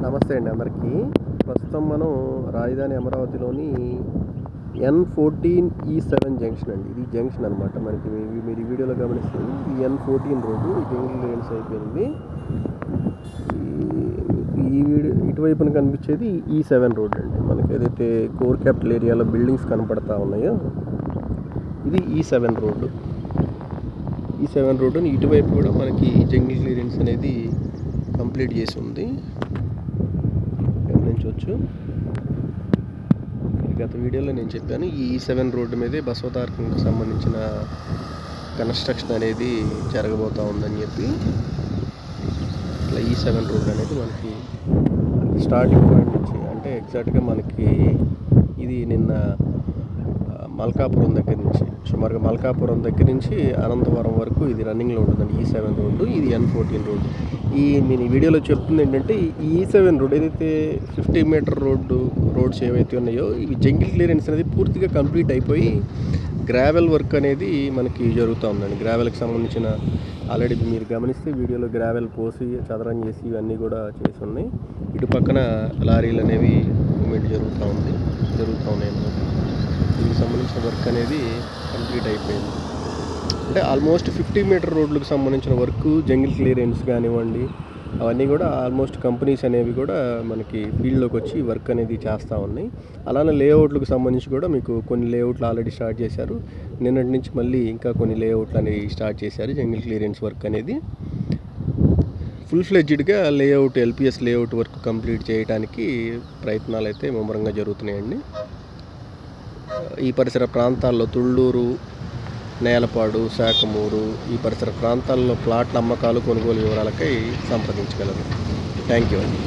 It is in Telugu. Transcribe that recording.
నమస్తే అండి అందరికీ. ప్రస్తుతం మనం రాజధాని అమరావతిలోని N14E7 జంక్షన్ అండి. ఇది జంక్షన్ అనమాట. మనకి మీరు ఈ వీడియోలో గమనిస్తుంది ఈ N14 రోడ్డు జంగిల్ లేన్స్ అయిపోయింది. ఈ వీడియో ఇటువైపున కనిపించేది E7 రోడ్ అండి. మనకి ఏదైతే కోర్ క్యాపిటల్ ఏరియాలో బిల్డింగ్స్ కనపడతా ఉన్నాయో ఇది E7 రోడ్డు. E7 రోడ్డుని ఇటువైపు కూడా మనకి జంగిల్ క్లియరెన్స్ అనేది కంప్లీట్ చేసి ఉంది, గమనించవచ్చు. గత వీడియోలో నేను చెప్పాను ఈ E7 రోడ్డు మీదే బసవతారకంకి సంబంధించిన కన్స్ట్రక్షన్ అనేది జరగబోతూ ఉందని చెప్పి. ఇట్లా E7 రోడ్ అనేది మనకి స్టార్టింగ్ పాయింట్ నుంచి అంటే ఎగ్జాక్ట్గా మనకి ఇది నిన్న మల్కాపురం దగ్గర నుంచి సుమారుగా మల్కాపురం దగ్గర నుంచి అనంతవరం వరకు ఇది రన్నింగ్లో ఉంటుందండి E7 రోడ్డు. ఇది N14 రోడ్డు. నేను ఈ వీడియోలో చెప్తుంది ఏంటంటే ఈ E7 రోడ్ ఏదైతే 50 మీటర్ రోడ్స్ ఏవైతే ఉన్నాయో ఇవి జంగిల్ క్లియరెన్స్ అనేది పూర్తిగా కంప్లీట్ అయిపోయి గ్రావెల్ వర్క్ అనేది మనకి జరుగుతూ ఉందండి. గ్రావెల్కి సంబంధించిన ఆల్రెడీ మీరు గమనిస్తే వీడియోలో గ్రావెల్ పోసి చదరం చేసి ఇవన్నీ కూడా చేసి ఉన్నాయి. ఇటు పక్కన లారీలు అనేవి మూమెంట్ జరుగుతూ ఉన్నాయి అన్నమాట. దీనికి సంబంధించిన వర్క్ అనేది కంప్లీట్ అయిపోయింది. అంటే ఆల్మోస్ట్ 50 మీటర్ రోడ్లకు సంబంధించిన వర్క్ జంగిల్ క్లియరెన్స్ కానివ్వండి అవన్నీ కూడా ఆల్మోస్ట్ కంపెనీస్ అనేవి కూడా మనకి ఫీల్డ్లోకి వచ్చి వర్క్ అనేది చేస్తూ ఉన్నాయి. అలానే లేఅవుట్లకు సంబంధించి కూడా మీకు కొన్ని లేఅవుట్లు ఆల్రెడీ స్టార్ట్ చేశారు. నిన్నటి నుంచి మళ్ళీ ఇంకా కొన్ని లేఅవుట్లు అనేవి స్టార్ట్ చేశారు. జంగిల్ క్లియరెన్స్ వర్క్ అనేది ఫుల్ ఫ్లెడ్జ్డ్గా layout LPS layout work complete చేయడానికి ప్రయత్నాలు అయితే ముమ్మరంగా జరుగుతున్నాయండి. ఈ పరిసర ప్రాంతాల్లో తుళ్ళూరు, నేలపాడు, శాఖమూరు ఈ పరిసర ప్రాంతాల్లో ప్లాట్ల అమ్మకాలు కొనుగోలు వివరాలకై సంప్రదించగలరు. థ్యాంక్ యూ అండి.